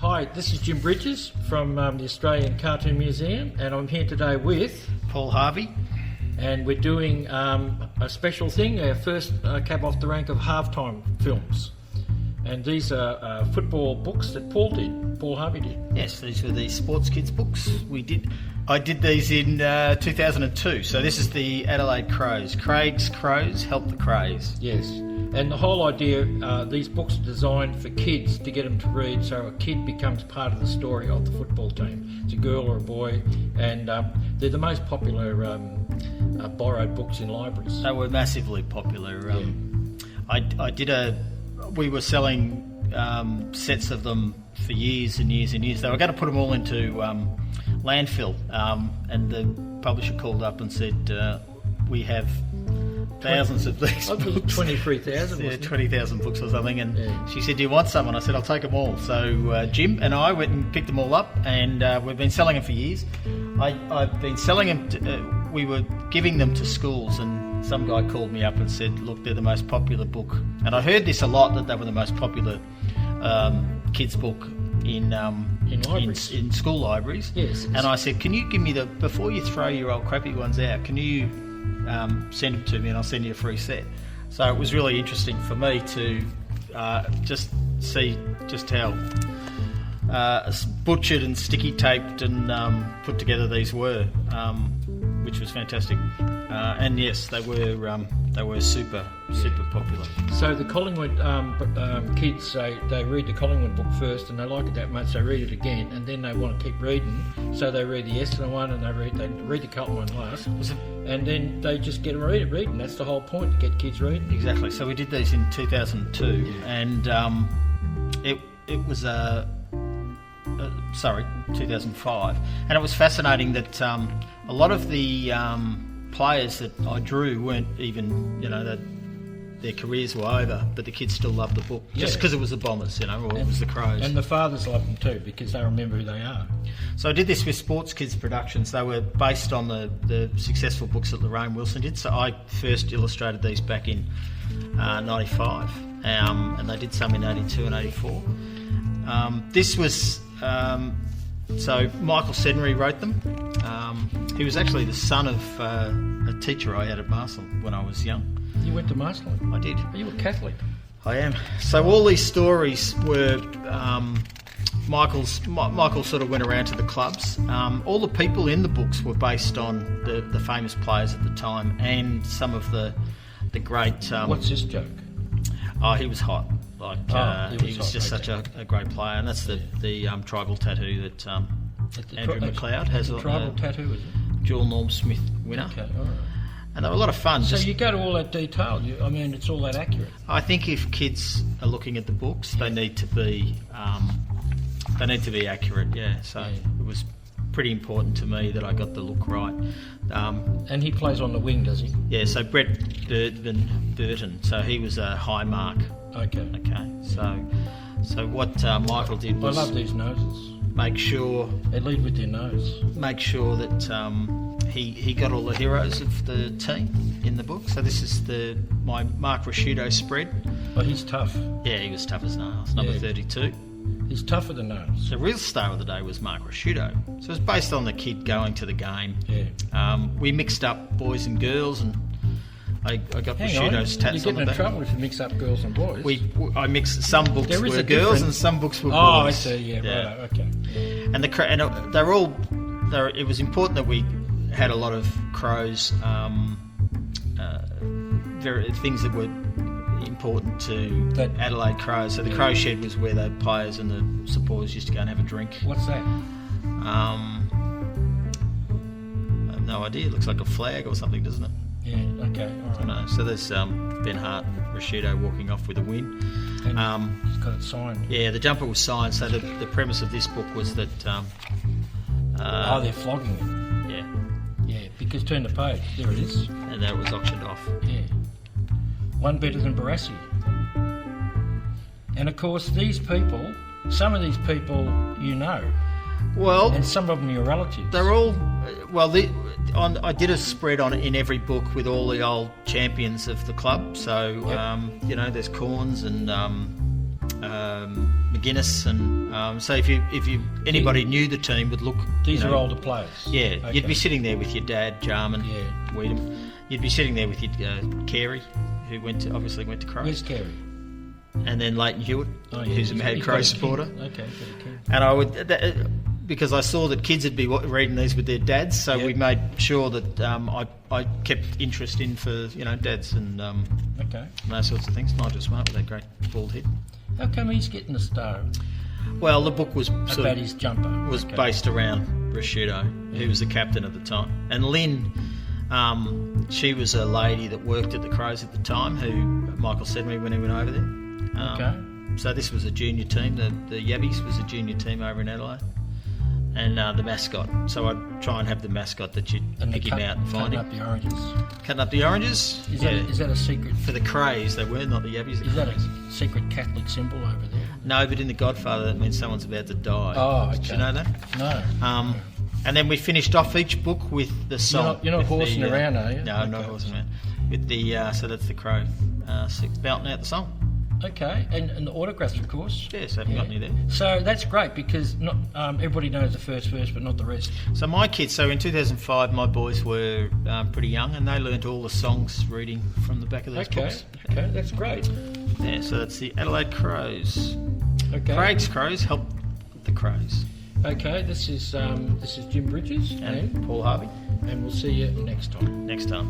Hi, this is Jim Bridges from the Australian Cartoon Museum, and I'm here today with Paul Harvey. And we're doing a special thing, our first cab off the rank of halftime films. And these are football books that Paul Harvey did. Yes, these were the Sports Kids books. I did these in 2002. So this is the Adelaide Crays. Craig's Crows help the Crays. Yes, and the whole idea, these books are designed for kids to get them to read, so a kid becomes part of the story of the football team. It's a girl or a boy, and they're the most popular borrowed books in libraries. They were massively popular. We were selling sets of them for years and years and years. They were going to put them all into landfill, and the publisher called up and said, we have thousands of these books. 23,000, yeah, 20,000 books or something. And she said, do you want some? And I said, I'll take them all. So Jim and I went and picked them all up, and we've been selling them for years. I've been selling them, we were giving them to schools, and some guy called me up and said, look, they're the most popular book. And I heard this a lot, that they were the most popular kids book in school libraries. Yes. And I said, can you give me before you throw your old crappy ones out, can you send them to me and I'll send you a free set. So it was really interesting for me to just see just how butchered and sticky taped and put together these were, which was fantastic. And yes, they were super popular. So the Collingwood kids, they read the Collingwood book first, and they like it that much, they read it again, and then they want to keep reading. So they read the Essendon one, and they read the Carlton one last, and then they just get them reading. That's the whole point, to get kids reading. Exactly. So we did these in 2002, and it was 2005, and it was fascinating that a lot of the players that I drew weren't even, their careers were over, but the kids still loved the book just because it was the Bombers, or it was the Crows. And the fathers loved them too, because they remember who they are. So I did this with Sports Kids Productions. They were based on the successful books that Lorraine Wilson did. So I first illustrated these back in 95, and they did some in 82 and 84. This was... So Michael Sedunary wrote them. He was actually the son of a teacher I had at Marshall when I was young. You went to Marshall? I did. Are you a Catholic? I am. So all these stories were... Michael sort of went around to the clubs. All the people in the books were based on the famous players at the time, and some of the great... What's this joke? Oh, he was hot. He was just such a great player, and that's the tribal tattoo that Andrew McLeod has. Tribal tattoo, is it? Dual Norm Smith winner. Okay, all right. And they were a lot of fun. So you go to all that detail. It's all that accurate. I think if kids are looking at the books, they need to be accurate. Yeah. So it was pretty important to me that I got the look right. And he plays on the wing, does he? Yeah. So Brett Burton. So he was a high mark. Okay. So what Michael did was... I love these noses. Make sure... They lead with their nose. Make sure that he got all the heroes of the team in the book. So this is my Mark Rasciuto spread. Oh, he's tough. Yeah, he was tough as nails. Number 32. He's tougher than nails. The real star of the day was Mark Rasciuto. So it was based on the kid going to the game. Yeah. We mixed up boys and girls, and I got Rasciuto's tats on the back. You're getting in trouble if you mix up girls and boys. I mixed some books were girls and some books were boys. Oh, I see. Yeah. Right. Okay. And they're all. It was important that we had a lot of Crows, things that were important to Adelaide Crows. So the Crow Shed was where the players and the supporters used to go and have a drink. What's that? No idea. It looks like a flag or something, doesn't it? Yeah, okay, all right. No. So there's Ben Hart and Rashido walking off with a win. And he's got it signed. Yeah, the jumper was signed. So the premise of this book was that... they're flogging it. Yeah. Yeah, because turn the page. There it is. And that was auctioned off. Yeah. One better than Barassi. And of course, these people, some of these people you know, Well... and some of them your relatives. They're all... I did a spread on in every book with all the old champions of the club. So, Yep. There's Corns and McGuinness. And so if anybody knew the team would look... These are older players. Yeah, Okay. you'd be sitting there with your dad, Jarman, Yeah. Weedham. You'd be sitting there with your Carey, who obviously went to Crays. Where's Carey? And then Leighton Hewitt, Oh, yeah. who's a mad He's got Crays kid. supporter. Okay, got a kid. And I would, because I saw that kids would be reading these with their dads, so Yep. we made sure that I kept interest in for Okay. dads and those sorts of things. Nigel Smart with that great bald head. How come he's getting a star? Well, the book was About his jumper. was Okay. based around Rashido, who was the captain at the time, and Lynn. She was a lady that worked at the Crays at the time, who Michael Sedunary when he went over there. Okay. So this was a junior team. The Yabbies was a junior team over in Adelaide, and the mascot. So I'd try and have the mascot that you'd And pick him out and find cutting him. up the oranges. Cutting up the oranges. Is that a secret? For the Crays, they were not the Yabbies. Is that a secret Catholic symbol over there? No, but in The Godfather, that means someone's about to die. Oh, okay. Did you know that? No. And then we finished off each book with the song. You're not with horsing around, are you? No, I'm not Okay. horsing around. With the so that's the Crow belting out the song. Okay, and the autographs, of course. Yes, I haven't got any there. So that's great because not everybody knows the first verse, but not the rest. So my kids, so in 2005, my boys were pretty young, and they learnt all the songs reading from the back of those books. Okay, that's great. Yeah, so that's the Adelaide Crows. Okay. Craig's Crows help the Crows. Okay, this is Jim Bridges And Paul Harvey. and we'll see you next time. Next time.